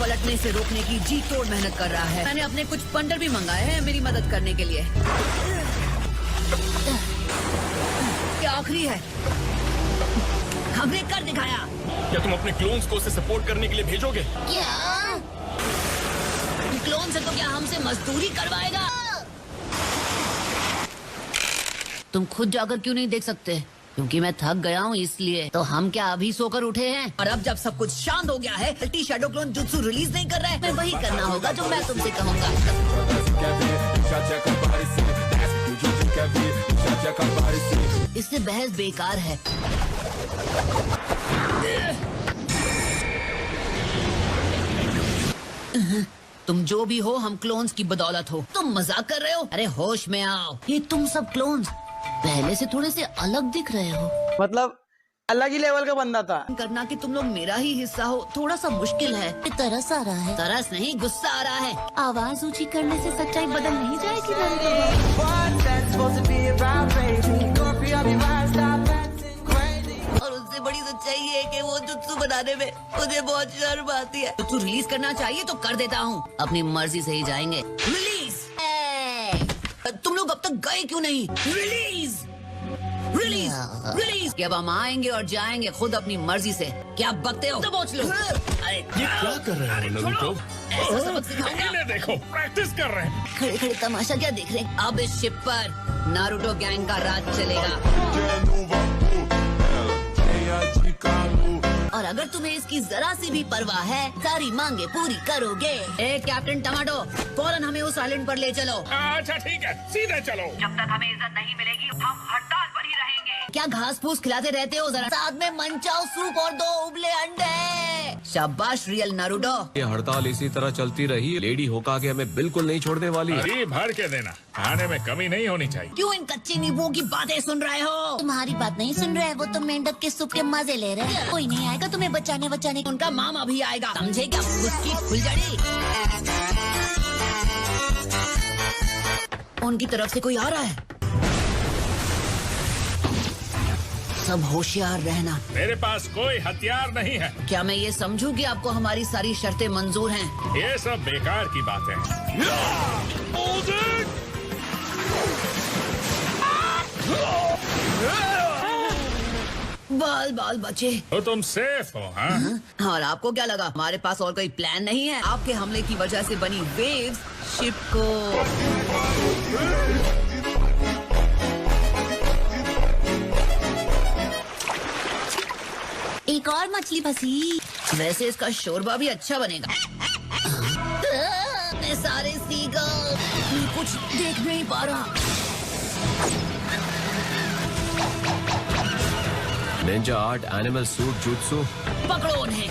पलटने से रोकने की जी तोड़ मेहनत कर रहा है। मैंने अपने कुछ पंडर भी मंगाए हैं मेरी मदद करने के लिए। क्या आखिरी है, हमने कर दिखाया। क्या तुम अपने क्लोन्स को उसे सपोर्ट करने के लिए भेजोगे? क्या क्लोन से तो क्या हमसे मजदूरी करवाएगा? तुम खुद जाकर क्यों नहीं देख सकते? क्योंकि मैं थक गया हूँ इसलिए। तो हम क्या अभी सोकर उठे हैं? और अब जब सब कुछ शांत हो गया है, T shadow clone jutsu release नहीं कर रहा है, मैं वही करना होगा जो मैं तुमसे कहूँगा। इससे बहस बेकार है। तुम जो भी हो, हम क्लोन्स की बदौलत हो। तुम मजाक कर रहे हो? अरे होश में आओ, ये तुम सब क्लोन्स पहले से थोड़े से अलग दिख रहे हो। मतलब अलग ही लेवल का बंदा था। करना कि तुम लोग मेरा ही हिस्सा हो थोड़ा सा मुश्किल है। तरस आ रहा है। तरस नहीं, गुस्सा आ रहा है। आवाज ऊंची करने से सच्चाई बदल नहीं जाएगी। और उससे बड़ी सच्चाई है कि वो जुत्सु बनाने में मुझे बहुत शर्म आती है। जुत्सु रिलीज करना चाहिए तो कर देता हूँ, अपनी मर्जी से ही जाएंगे। रिलीज! तुम लोग अब तक गए क्यों नहीं? Release release release! अब हम आएंगे और जाएंगे खुद अपनी मर्जी से। क्या बकते हो? दबोच लो। अरे ये क्या कर रहे हैं नारुतो? ऐसा सबक सिखाऊंगा। इन्हें देखो, प्रैक्टिस कर रहे हैं। खड़े खड़े तमाशा क्या देख रहे हैं? अब इस शिप पर नारुतो गैंग का राज चलेगा। और अगर तुम्हें इसकी जरा सी भी परवाह है, सारी मांगे पूरी करोगे। ए कैप्टन टमाटो, फौरन हमें उस आइलैंड पर ले चलो। अच्छा ठीक है, सीधे चलो। जब तक हमें इज्जत नहीं मिलेगी हम हड़ताल पर ही रहेंगे। क्या घास फूस खिलाते रहते हो? जरा साथ में मंचाओ सूप और 2 उबले अंडे। शाबाश रियल नारुतो। ये हड़ताल इसी तरह चलती रही, लेडी होकागे हमें बिल्कुल नहीं छोड़ने वाली। जी भर के देना, खाने में कमी नहीं होनी चाहिए। क्यों इन कच्चे नींबुओं की बातें सुन रहे हो? तुम्हारी बात नहीं सुन रहे हैं, वो तो मेंढक के सूप के मजे ले रहे हैं। कोई नहीं आएगा तुम्हें बचाने। उनका मामा भी आएगा, समझे क्या? उसकी फुलझड़ी। उनकी तरफ से कोई आ रहा है। सब होशियार रहना। मेरे पास कोई हथियार नहीं है। क्या मैं ये समझूं कि आपको हमारी सारी शर्तें मंजूर हैं? ये सब बेकार की बातें हैं। बाल बाल बचे। तो तुम सेफ हो? हाँ? और आपको क्या लगा हमारे पास और कोई प्लान नहीं है? आपके हमले की वजह से बनी वेव्स शिप को एक और मछली फंसी। वैसे इसका शोरबा भी अच्छा बनेगा। मैं सारे सीगल कुछ देख नहीं पा रहा। Ninja art, animal suit, jutsu. पकड़ो उन्हें।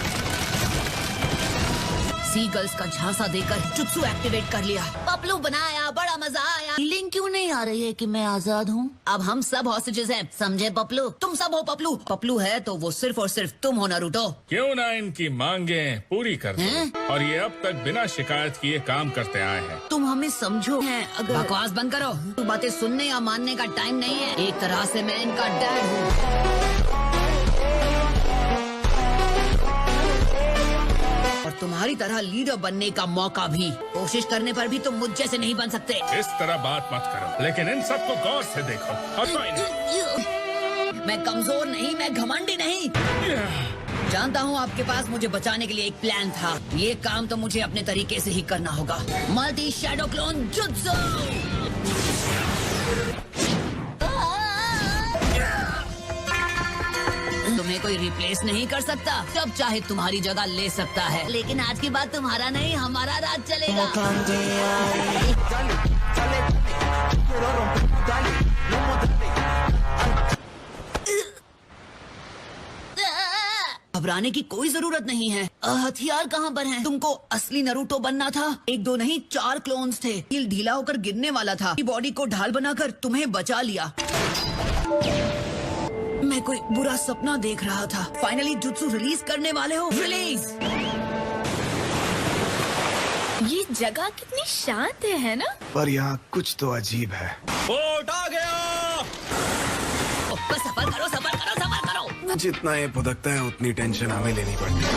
सीगल्स का झांसा देकर जुत्सु एक्टिवेट कर लिया। पपलू बनाया, बड़ा मजा आया। लिंक क्यों नहीं आ रही है कि मैं आजाद हूँ? अब हम सब हॉस्टेजेस हैं, समझे पपलू? तुम सब हो पपलू। पपलू है तो वो सिर्फ और सिर्फ तुम हो नारुतो। क्यों ना इनकी मांगे पूरी कर दो। और ये अब तक बिना शिकायत किए काम करते आए हैं। तुम हमें समझो हैं। अगर बकवास बंद करो। तू बातें सुनने या मानने का टाइम नहीं है। एक तरह से मैं इनका डैड हूँ। और तुम्हारी तरह लीडर बनने का मौका भी। कोशिश करने पर भी तुम मुझ जैसे नहीं बन सकते। इस तरह बात मत करो, लेकिन इन सबको गौर से देखो। और कोई नहीं। मैं कमजोर नहीं, मैं घमंडी नहीं। जानता हूँ आपके पास मुझे बचाने के लिए एक प्लान था। ये काम तो मुझे अपने तरीके से ही करना होगा। Multi shadow clone jutsu. तुम्हें कोई रिप्लेस नहीं कर सकता। जब चाहे तुम्हारी जगह ले सकता है। लेकिन आज के बाद तुम्हारा नहीं, हमारा राज चलेगा। घबराने की कोई जरूरत नहीं है। हथियार कहाँ पर हैं? तुमको असली नारुतो बनना था। 1 2 नहीं 4 क्लोन्स थे। हील ढीला होकर गिरने वाला था। बॉडी को ढाल बनाकर तुम्हें बचा लिया। मैं कोई बुरा सपना देख रहा था। फाइनली जुत्सु रिलीज करने वाले हो। रिलीज! ये जगह कितनी शांत है ना? पर यहाँ कुछ तो अजीब है। बोट आ गया। बस सफर करो, सफर करो, सफर करो। जितना ये भुदकता है उतनी टेंशन हमें लेनी पड़ती है।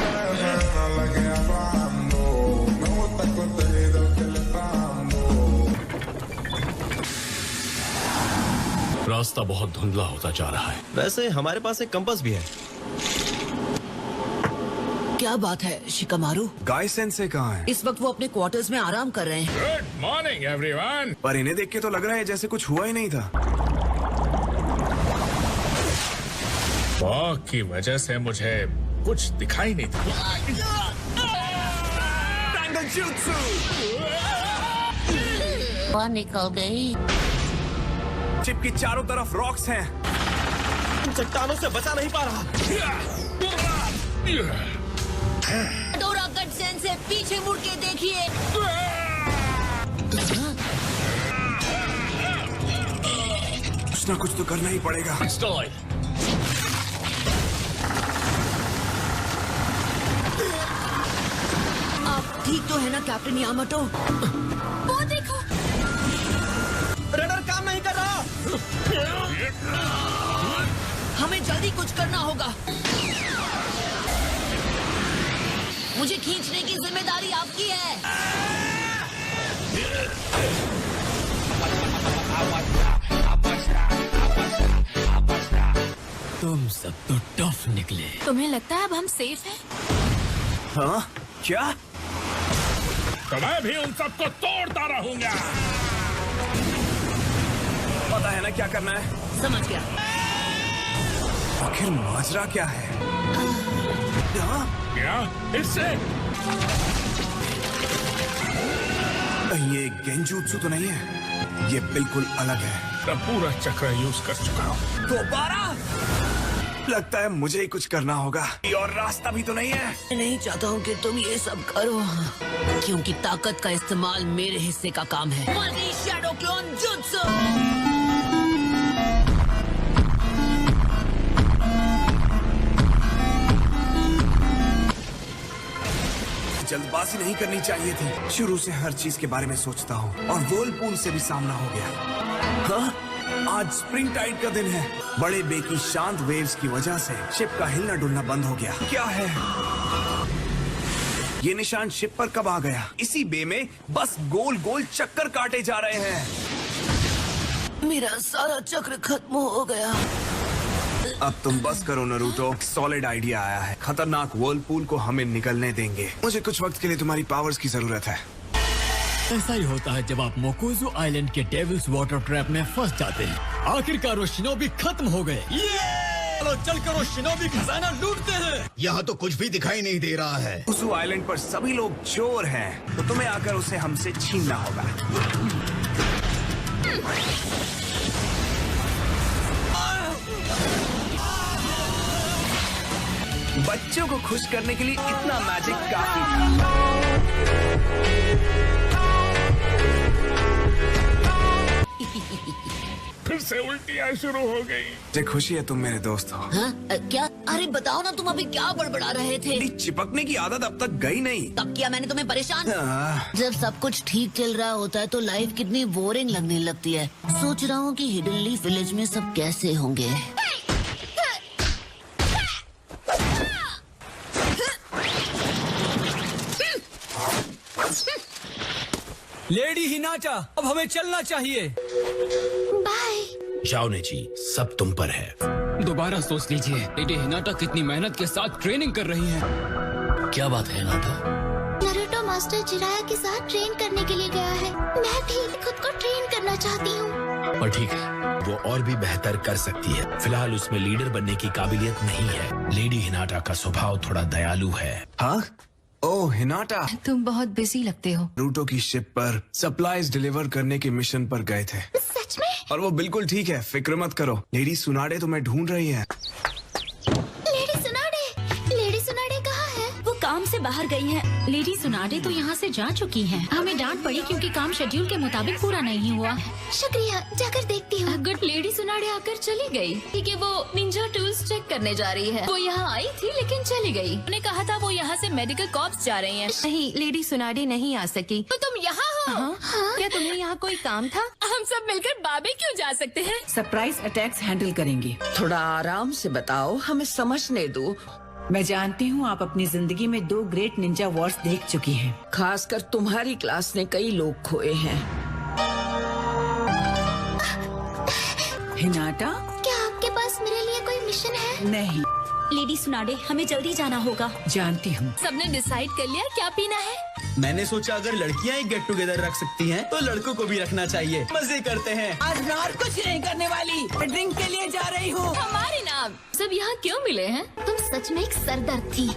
रास्ता बहुत धुंधला होता जा रहा है। वैसे हमारे पास एक कंपास भी है। क्या बात है शिकामारू? गाय सेंसे कहाँ है? इस वक्त वो अपने क्वार्टर्स में आराम कर रहे हैं। Good morning everyone. पर इन्हें देख के तो लग रहा है जैसे कुछ हुआ ही नहीं था। फॉग की वजह से मुझे कुछ दिखाई नहीं था। वहाँ निकल गई। चिप की चारों तरफ रॉक्स हैं। इन चट्टानों से बचा नहीं पा रहा। डोरा कट से पीछे मुड़ के देखिए। कुछ ना कुछ तो करना ही पड़ेगा। आप ठीक तो है ना कैप्टन यामाटो? वो देखो, रडर काम नहीं कर रहा। हमें जल्दी कुछ करना होगा। मुझे खींचने की जिम्मेदारी आपकी है। तुम सब तो टफ निकले। तुम्हें लगता है अब हम सेफ हैं? हाँ? क्या? तो मैं भी उन सबको तोड़ता रहूंगा। पता है ना क्या करना है? समझ गया। आखिर माजरा क्या है? हाँ? क्या इससे? ये गेंजूत्सु तो नहीं है। ये बिल्कुल अलग है। मैं पूरा चक्र यूज कर चुका हूँ। दोबारा? लगता है मुझे ही कुछ करना होगा। और रास्ता भी तो नहीं है। मैं नहीं चाहता हूँ कि तुम ये सब करो, क्योंकि ताकत का इस्तेमाल मेरे हिस्से का काम है। Multi shadow clone jutsu. जल्दबाजी नहीं करनी चाहिए थी। शुरू से हर चीज के बारे में सोचता हूँ और व्हर्लपूल से भी सामना हो गया। हाँ? आज स्प्रिंग टाइड का दिन है। बड़े बे की शांत वेव्स की वजह से शिप का हिलना डुलना बंद हो गया। क्या है ये निशान? शिप पर कब आ गया? इसी बे में बस गोल गोल चक्कर काटे जा रहे हैं। मेरा सारा चक्र खत्म हो गया। अब तुम बस करो नरूटो। सॉलिड आइडिया आया है। खतरनाक व्हर्लपूल को हमें निकलने देंगे। मुझे कुछ वक्त के लिए तुम्हारी पावर्स की जरूरत है। ऐसा ही होता है जब आप मोकोजो आइलैंड के डेविल्स वाटर ट्रैप में फंस जाते हैं। आखिरकार वो शिनोबी खत्म हो गए। चलो चलकर वो शिनोबी खजाना लूटते हैं। यहाँ तो कुछ भी दिखाई नहीं दे रहा है। उस आइलैंड पर सभी लोग चोर हैं, तो तुम्हें आकर उसे हमसे छीनना होगा। बच्चों को खुश करने के लिए इतना मैजिक काफी था। फिर से उल्टियाँ शुरू हो गई। मुझे खुशी है तुम मेरे दोस्त हो। हाँ? क्या? अरे बताओ ना, तुम अभी क्या बड़बड़ा रहे थे? मेरी चिपकने की आदत अब तक गई नहीं। तब किया मैंने तुम्हें परेशान? जब सब कुछ ठीक चल रहा होता है तो लाइफ कितनी बोरिंग लगने लगती है। सोच रहा हूँ कि हिडन लीफ विलेज में सब कैसे होंगे। लेडी हिनाटा, अब हमें चलना चाहिए। बाय। जाओ नेची, सब तुम पर है। दोबारा सोच लीजिए, लेडी हिनाटा कितनी मेहनत के साथ ट्रेनिंग कर रही हैं। क्या बात है हिनाटा? नरूटो मास्टर जिराया के साथ ट्रेन करने के लिए गया है। मैं भी खुद को ट्रेन करना चाहती हूँ। पर ठीक है, वो और भी बेहतर कर सकती है। फिलहाल उसमें लीडर बनने की काबिलियत नहीं है। लेडी हिनाटा का स्वभाव थोड़ा दयालु है। हाँ? ओह हिनाटा, तुम बहुत बिजी लगते हो। नरूटो की शिप पर सप्लाईज डिलीवर करने के मिशन पर गए थे। सच में? और वो बिल्कुल ठीक है, फिक्र मत करो। लेडी सुनाडे तुम्हें ढूंढ रही है। लेडी सुनाडे कहाँ है? वो काम से बाहर गई हैं। लेडी सुनाडे तो यहाँ से जा चुकी हैं। हमें डांट पड़ी क्योंकि काम शेड्यूल के मुताबिक पूरा नहीं हुआ। शुक्रिया, जाकर देखती हूँ। गुड। लेडी सुनाडे आकर चली गई। ठीक है, वो निंजा टूल्स चेक करने जा रही है। वो यहाँ आई थी लेकिन चली गई। उन्होंने कहा था वो यहाँ से मेडिकल कॉप्स जा रही हैं। नहीं, लेडी सुनाडे नहीं आ सकी। तो तुम यहाँ हो? हाँ? क्या तुम्हें यहाँ कोई काम था? हम सब मिलकर बारबेक्यू जा सकते हैं। सरप्राइज अटैक्स हैंडल करेंगे। थोड़ा आराम से बताओ, हमें समझने दो। मैं जानती हूँ आप अपनी जिंदगी में 2 ग्रेट निंजा वॉर्स देख चुकी हैं। खासकर तुम्हारी क्लास ने कई लोग खोए हैं। हिनाटा? क्या आपके पास मेरे लिए कोई मिशन है? नहीं, लेडी सुनाडे, हमें जल्दी जाना होगा। जानती हूँ। सबने डिसाइड कर लिया क्या पीना है? मैंने सोचा अगर लड़कियां एक गेट टुगेदर रख सकती हैं, तो लड़कों को भी रखना चाहिए। मजे करते हैं। आज मैं और कुछ नहीं करने वाली, ड्रिंक के लिए जा रही हूँ। हमारे नाम। सब यहाँ क्यों मिले हैं? तुम सच में एक सरदर्द थी।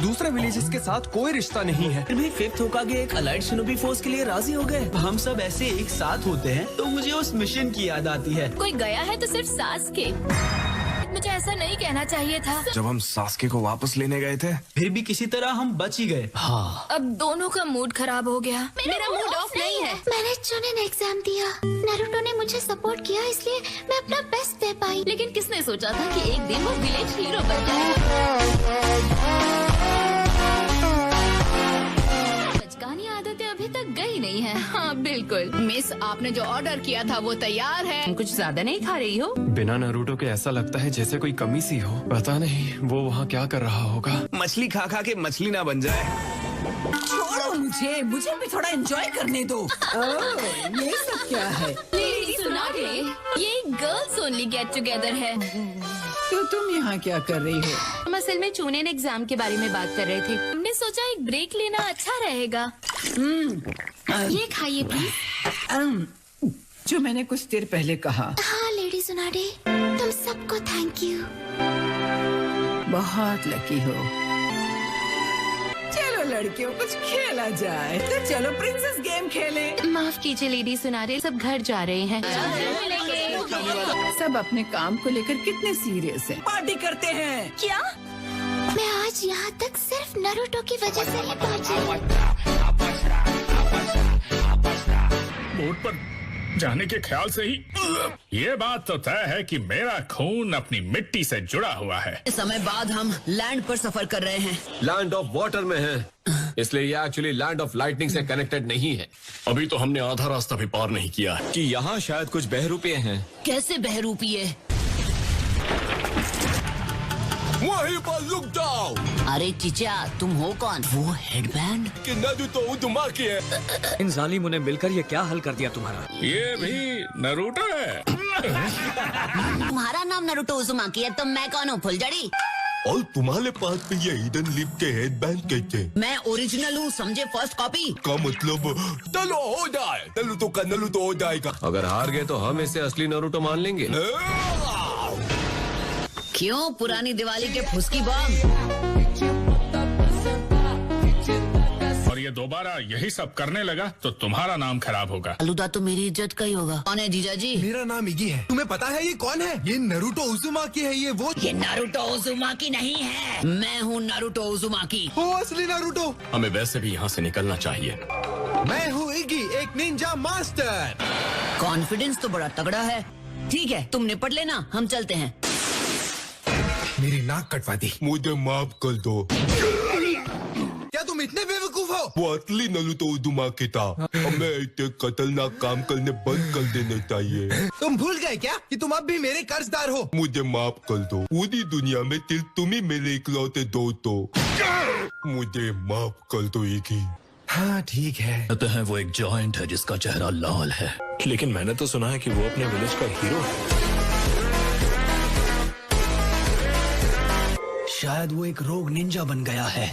दूसरे विलेजेस के साथ कोई रिश्ता नहीं है, फिर भी फिफ्थ होकागे एक अलाइड शिनोबी फोर्स के लिए राजी हो गए। हम सब ऐसे एक साथ होते हैं तो मुझे उस मिशन की याद आती है। कोई गया है तो सिर्फ सास के। मुझे ऐसा नहीं कहना चाहिए था। जब हम सास्के को वापस लेने गए थे, फिर भी किसी तरह हम बच ही गए। हाँ, अब दोनों का मूड खराब हो गया। मेरा मूड ऑफ नहीं है। मैंने चुनिन एग्जाम दिया। नारुतो ने मुझे सपोर्ट किया, इसलिए मैं अपना बेस्ट दे पाई। लेकिन किसने सोचा था कि एक दिन वो विलेज हीरो बन जाए। बचकानी आदतें अभी तक गई नहीं है। हाँ बिल्कुल। मिस, आपने जो ऑर्डर किया था वो तैयार है। तुम कुछ ज्यादा नहीं खा रही हो? बिना नारुतो के ऐसा लगता है जैसे कोई कमी सी हो। पता नहीं वो वहाँ क्या कर रहा होगा। मछली खा खा के मछली ना बन जाए। छोड़ो मुझे भी थोड़ा एंजॉय करने दो। ये सब क्या है? लेडी सुनाडे, ये गर्ल्स ओनली गेट टुगेदर है। तो तुम यहाँ क्या कर रही हो? हम असल में चुनिन एग्जाम के बारे में बात कर रहे थे। हमने सोचा एक ब्रेक लेना अच्छा रहेगा। ये खाइए प्लीज। जो मैंने कुछ देर पहले कहा। हाँ लेडी सुनाडे, तुम सबको थैंक यू। बहुत लकी हो। चलो लड़कियों, कुछ खेला जाए। तो चलो प्रिंसेस गेम खेले। माफ कीजिए लेडी सुनाडे, सब घर जा रहे हैं। सब अपने काम को लेकर कितने सीरियस हैं। पार्टी करते हैं। क्या? मैं आज यहाँ तक सिर्फ नारुतो की वजह से ही पहुँची। बोट पर जाने के ख्याल से ही ये बात तो तय है कि मेरा खून अपनी मिट्टी से जुड़ा हुआ है। इस समय बाद हम लैंड पर सफर कर रहे हैं। लैंड ऑफ वाटर में है, इसलिए ये एक्चुअली लैंड ऑफ लाइटनिंग से कनेक्टेड नहीं है। अभी तो हमने आधा रास्ता भी पार नहीं किया है। कि यहाँ शायद कुछ बहरूपे हैं। कैसे बहरूपीय? वहीं पर रुक जाओ। अरे चिचा, तुम हो कौन? वो हेडबैंड? कि नारुतो उदुमाकी है। इन जालिमों ने मिलकर ये क्या हल कर दिया तुम्हारा? ये भी नारुतो है। तुम्हारा नाम नारुतो उज़ुमाकी है तो मैं कौन हूँ, फुलझड़ी? और तुम्हारे पास भी ये हिडन लिप के हेडबैंड कैसे? मैं ओरिजिनल हूँ, समझे? First copy. का मतलब चलो हो जाए, नारुतो का नारुतो हो जाएगा। अगर हार गए तो हम इसे असली नारुतो मान लेंगे। क्यों? पुरानी दिवाली के फुसकी बम। और ये दोबारा यही सब करने लगा तो तुम्हारा नाम खराब होगा। अलूदा तो मेरी इज्जत का ही होगा। कौन है जीजा जी? मेरा नाम इगी है। तुम्हें पता है ये कौन है? ये नारुतो उज़ुमाकी है। ये नारुतो उज़ुमाकी नहीं है, मैं हूँ नारुतो उज़ुमाकी। वो असली नारुतो। हमें वैसे भी यहाँ से निकलना चाहिए। मैं हूँ इगी, एक निंजा मास्टर। कॉन्फिडेंस तो बड़ा तगड़ा है। ठीक है, तुम निपट लेना, हम चलते हैं। मेरी नाक कटवा दी, मुझे माफ कर दो। क्या तुम इतने बेवकूफ हो? वो असली नारुतो उज़ुमाकी था। हमें इतने खतरनाक काम करने बंद कर देने चाहिए। तुम भूल गए क्या कि तुम अब भी मेरे कर्जदार हो? मुझे माफ कर दो। पूरी दुनिया में सिर्फ तुम ही मेरे इकलौते दोस्त हो। मुझे माफ कर दो इगी। हाँ ठीक है। कहते हैं वो एक जॉइंट है जिसका चेहरा लाल है, लेकिन मैंने तो सुना है कि वो अपने विलेज का हीरो है। शायद वो एक रोग निंजा बन गया है।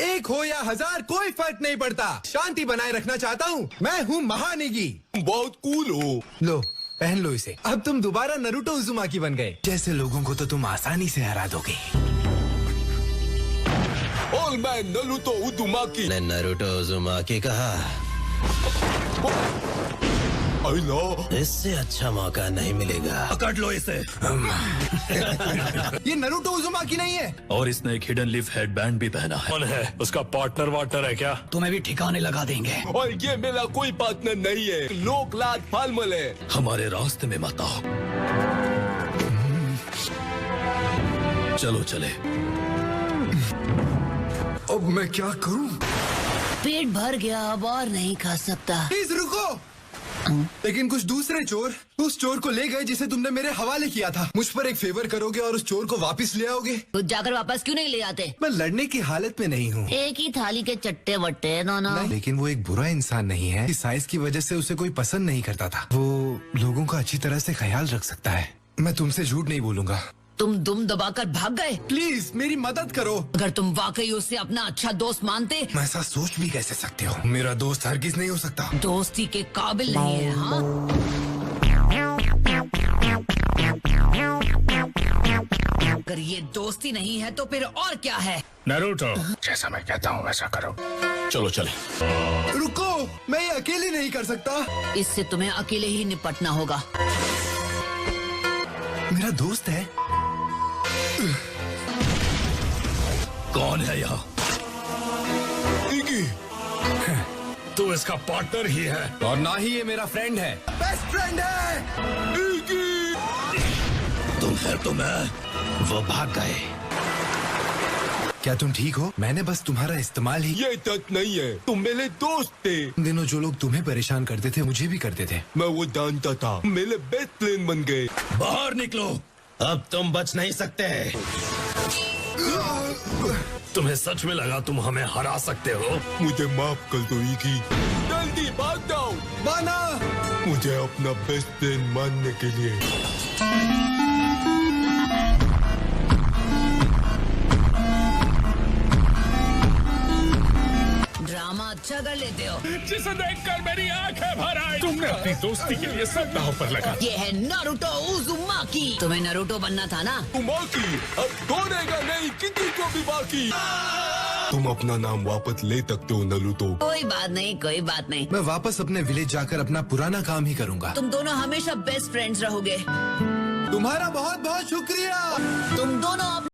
एक हो या हजार कोई फर्क नहीं पड़ता। शांति बनाए रखना चाहता हूँ। मैं हूँ महानिगी। बहुत कूल हो। लो पहन लो इसे। अब तुम दोबारा नारुतो उज़ुमाकी बन गए। जैसे लोगों को तो तुम आसानी से हरा दोगे। और मैं नारुतो उज़ुमाकी। ने नारुतो उज़ुमाकी कहा। इससे अच्छा मौका नहीं मिलेगा। पकड़ लो इसे। ये नारुतो उज़ुमाकी नहीं है। और इसने एक हिडन लिफ हेडबैंड भी पहना है। कौन है? उसका पार्टनर वार्टनर है क्या? तुम्हें भी ठिकाने लगा देंगे। और ये मेरा कोई पार्टनर नहीं है। लोक लाट फालमल है। हमारे रास्ते में मत आओ। चलो चले। अब मैं क्या करूं? पेट भर गया, अब और नहीं खा सकता। प्लीज रुको। लेकिन कुछ दूसरे चोर उस चोर को ले गए जिसे तुमने मेरे हवाले किया था। मुझ पर एक फेवर करोगे और उस चोर को वापस ले आओगे? खुद जाकर वापस क्यों नहीं ले आते? मैं लड़ने की हालत में नहीं हूँ। एक ही थाली के चट्टे वट्टे दोनों। लेकिन वो एक बुरा इंसान नहीं है। साइज की वजह से उसे कोई पसंद नहीं करता था। वो लोगों का अच्छी तरह से ख्याल रख सकता है। मैं तुमसे झूठ नहीं बोलूंगा। तुम दुम दबाकर भाग गए? प्लीज मेरी मदद करो। अगर तुम वाकई उसे अपना अच्छा दोस्त मानते, मैं ऐसा सोच भी कैसे सकते हो? मेरा दोस्त हरगिज नहीं हो सकता। दोस्ती के काबिल नहीं है। हाँ, अगर ये दोस्ती नहीं है तो फिर और क्या है? नरूटो, जैसा मैं कहता हूँ वैसा करो। चलो चले। रुको, मैं ये अकेले नहीं कर सकता। इससे तुम्हें अकेले ही निपटना होगा। मेरा दोस्त है। कौन है यहाँ? इगी। तू इसका पार्टनर ही है और ना ही ये मेरा फ्रेंड है। बेस्ट फ्रेंड है। इगी। तुम है तो मैं। वो भाग गए। क्या तुम ठीक हो? मैंने बस तुम्हारा इस्तेमाल ही। ये तक नहीं है, तुम मेरे दोस्त थे। इन दिनों जो लोग तुम्हें परेशान करते थे मुझे भी करते थे। मैं वो जानता था। मेरे बेस्ट फ्रेंड बन गए। बाहर निकलो, अब तुम बच नहीं सकते। तुम्हें सच में लगा तुम हमें हरा सकते हो? मुझे माफ कर दो इगी। जल्दी भाग जाओ। बाना। मुझे अपना बेस्ट फ्रेंड मानने के लिए। ड्रामा अच्छा कर लेते हो। जिसे देखकर मेरी आंखें भर आई। तुमने अपनी दोस्ती के लिए सब दांव पर लगा। ये है नारुतो उज़ुमाकी। तुम्हें नारुतो बनना था ना? बाकी अब तोड़ेगा नहीं किसी को भी बाकी। तुम अपना नाम वापस ले सकते हो नरूटो। कोई बात नहीं, कोई बात नहीं। मैं वापस अपने विलेज जाकर अपना पुराना काम ही करूंगा। तुम दोनों हमेशा बेस्ट फ्रेंड्स रहोगे। तुम्हारा बहुत बहुत शुक्रिया। तुम दोनों